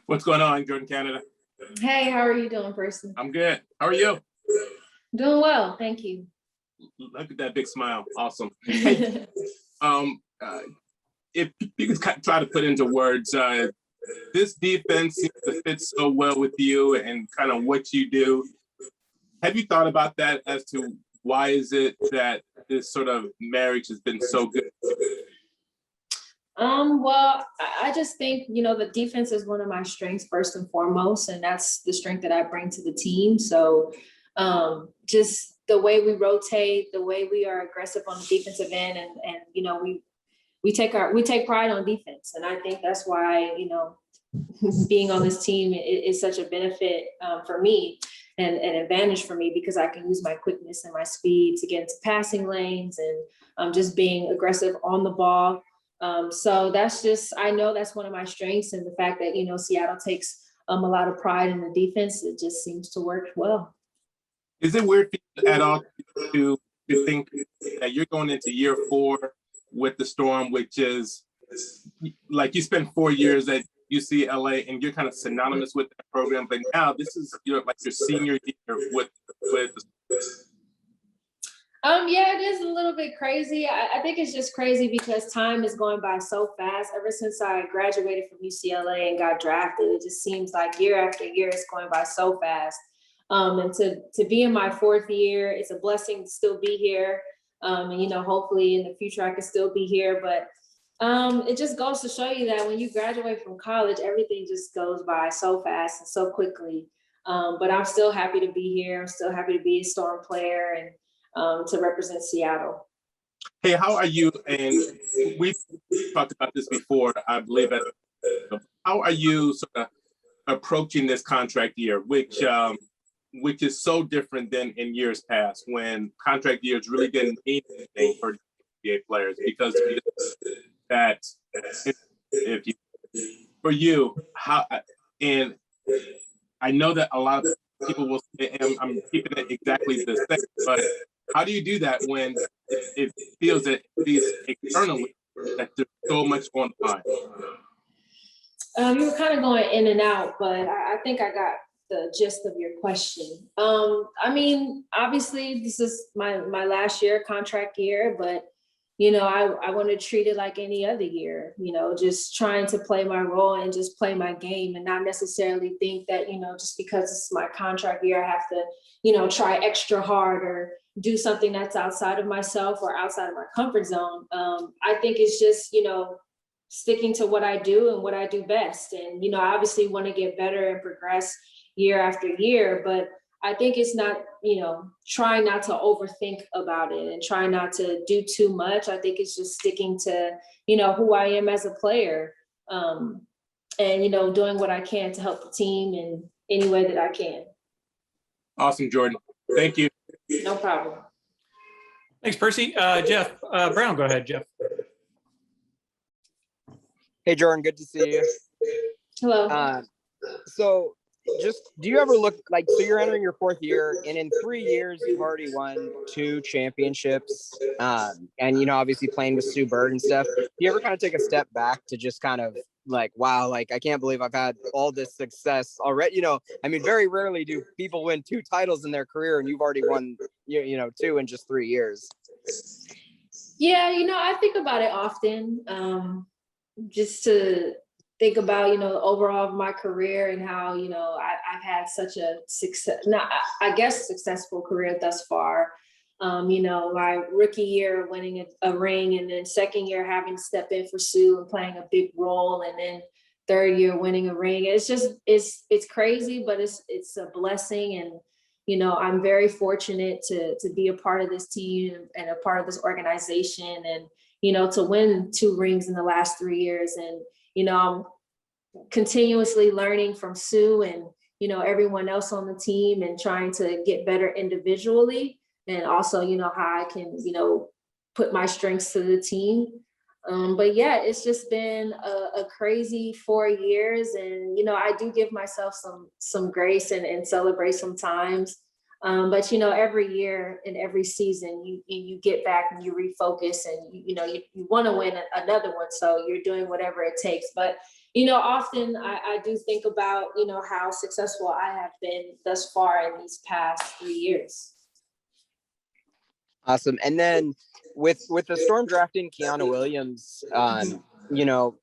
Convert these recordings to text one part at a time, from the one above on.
What's going on, Jordan, Canada? Hey, how are you doing, Percy? I'm good. How are you? Doing well, thank you. Look at that big smile. Awesome. Hey, um, uh, if you could try to put into words, this defense seems to fit so well with you and kind of what you do. Have you thought about that as to why is it that this sort of marriage has been so good? Well, I just think, the defense is one of my strengths first and foremost, and that's the strength that I bring to the team. So just the way we rotate, the way we are aggressive on the defensive end, and we take pride on defense. And I think that's why, being on this team is such a benefit for me and an advantage for me because I can use my quickness and my speed to get into passing lanes and just being aggressive on the ball. So I know that's one of my strengths, and the fact that, Seattle takes a lot of pride in the defense, it just seems to work well. Is it weird at all to think that you're going into year 4 with the Storm, which is like you spent 4 years at UCLA and you're kind of synonymous with that program, but now this is like your senior year with Yeah, it is a little bit crazy. I think it's just crazy because time is going by so fast. Ever since I graduated from UCLA and got drafted, it just seems like year after year it's going by so fast. And to be in my 4th year, it's a blessing to still be here. And hopefully in the future I can still be here. But it just goes to show you that when you graduate from college, everything just goes by so fast and so quickly. But I'm still happy to be here. I'm still happy to be a Storm player and to represent Seattle. Hey, how are you? And we've talked about this before, I believe. How are you sort of approaching this contract year, which is so different than in years past when contract years really didn't mean anything for NBA players because that if you for you how and I know that a lot of people will say and I'm keeping it exactly the same, but how do you do that when it feels that these externally that there's so much going on? You were kind of going in and out, but I think I got the gist of your question. I mean, obviously this is my last year, contract year, but I want to treat it like any other year, just trying to play my role and just play my game and not necessarily think that, just because it's my contract year, I have to, try extra hard or do something that's outside of myself or outside of my comfort zone. I think it's just, sticking to what I do and what I do best. And, I obviously want to get better and progress year after year, but I think it's not, trying not to overthink about it and try not to do too much. I think it's just sticking to, who I am as a player and, doing what I can to help the team in any way that I can. Awesome, Jordan. Thank you. No problem. Thanks, Percy. Jeff Brown, go ahead, Jeff. Hey, Jordan, good to see you. Hello. So just, do you ever look like, so you're entering your 4th year and in 3 years, you've already won 2 championships and, obviously playing with Sue Bird and stuff. Do you ever kind of take a step back to just kind of like, wow, like, I can't believe I've had all this success already. I mean, very rarely do people win 2 titles in their career and you've already won, 2 in just 3 years. Yeah, I think about it often. Just to think about, the overall of my career and how, I've had such a successful career thus far. My rookie year winning a ring, and then 2nd year having to step in for Sue and playing a big role, and then 3rd year winning a ring. It's just, it's crazy, but it's a blessing. And, I'm very fortunate to be a part of this team and a part of this organization and, to win 2 rings in the last 3 years. And, I'm continuously learning from Sue and, everyone else on the team and trying to get better individually. And also, how I can, put my strengths to the team. But yeah, it's just been a crazy 4 years. And, I do give myself some grace and celebrate sometimes. But every year and every season, you get back and you refocus, and you want to win another one. So you're doing whatever it takes. But often I do think about, how successful I have been thus far in these past 3 years. Awesome. And then with the Storm drafting Keanu Williams,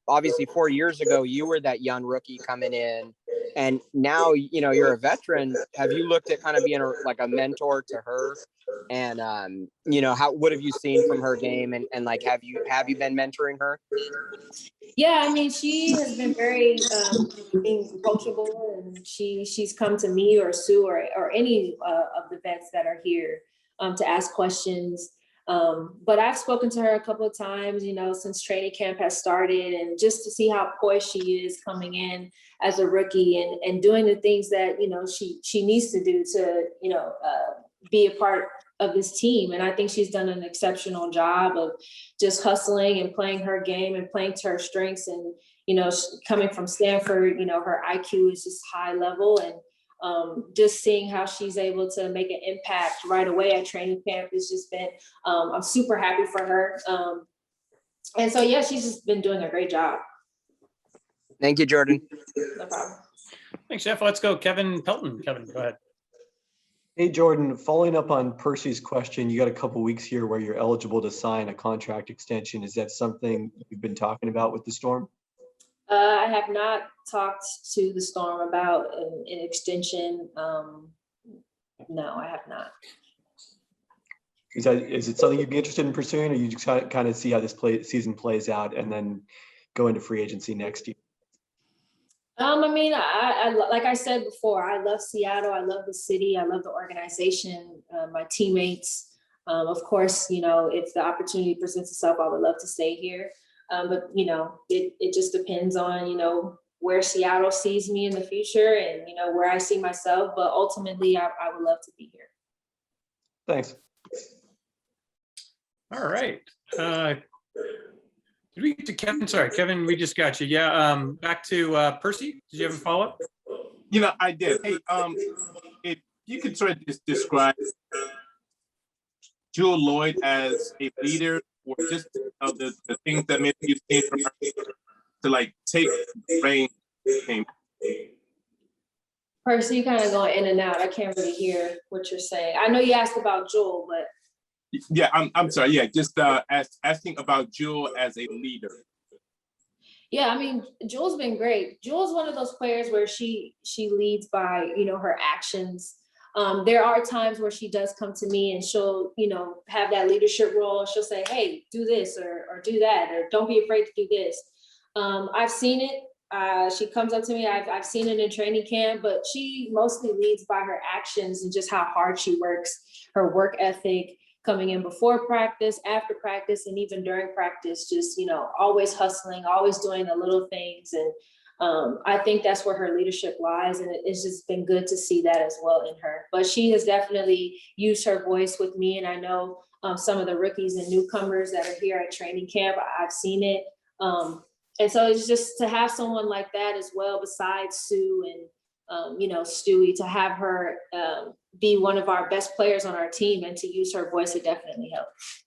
obviously 4 years ago, you were that young rookie coming in, and now, you're a veteran. Have you looked at kind of being like a mentor to her? And, what have you seen from her game? And like, have you been mentoring her? Yeah, I mean, she has been very being coachable, and she's come to me or Sue or any of the vets that are here to ask questions. But I've spoken to her a couple of times, since training camp has started, and just to see how poised she is coming in as a rookie and doing the things that, she needs to do to, be a part of this team. And I think she's done an exceptional job of just hustling and playing her game and playing to her strengths. And, coming from Stanford, her IQ is just high level, and just seeing how she's able to make an impact right away at training camp has just been, I'm super happy for her. And so, yeah, she's just been doing a great job. Thank you, Jordin. No problem. Thanks, Jeff. Let's go Kevin Pelton. Kevin, go ahead. Hey, Jordin, following up on Percy's question, you got a couple weeks here where you're eligible to sign a contract extension. Is that something you've been talking about with the Storm? I have not talked to the Storm about an extension. No, I have not. Is it something you'd be interested in pursuing, or you just kind of see how this season plays out and then go into free agency next year? I mean, I like I said before, I love Seattle. I love the city. I love the organization, my teammates. Of course, if the opportunity presents itself, I would love to stay here. But, it just depends on, where Seattle sees me in the future and, where I see myself. But ultimately, I would love to be here. Thanks. All right. Did we get to Kevin? Sorry, Kevin, we just got you. Yeah. Back to Percy. Did you have a follow-up? I did. Hey, if you could sort of just describe Jewell Loyd as a leader, or just the things that maybe you've seen from her to like take the reins. Percy, you kind of going in and out. I can't really hear what you're saying. I know you asked about Jewell, but. Yeah, I'm sorry. Yeah, just asking about Jewell as a leader. Yeah, I mean, Jewell's been great. Jewell's one of those players where she leads by, her actions. There are times where she does come to me and she'll, have that leadership role. She'll say, hey, do this or do that, or don't be afraid to do this. I've seen it. She comes up to me. I've seen it in training camp, but she mostly leads by her actions and just how hard she works, her work ethic, coming in before practice, after practice, and even during practice, just, always hustling, always doing the little things. And I think that's where her leadership lies. And it's just been good to see that as well in her. But she has definitely used her voice with me. And I know some of the rookies and newcomers that are here at training camp, I've seen it. And so it's just to have someone like that as well, besides Sue and, Stewie, to have her be one of our best players on our team and to use her voice, it definitely helps.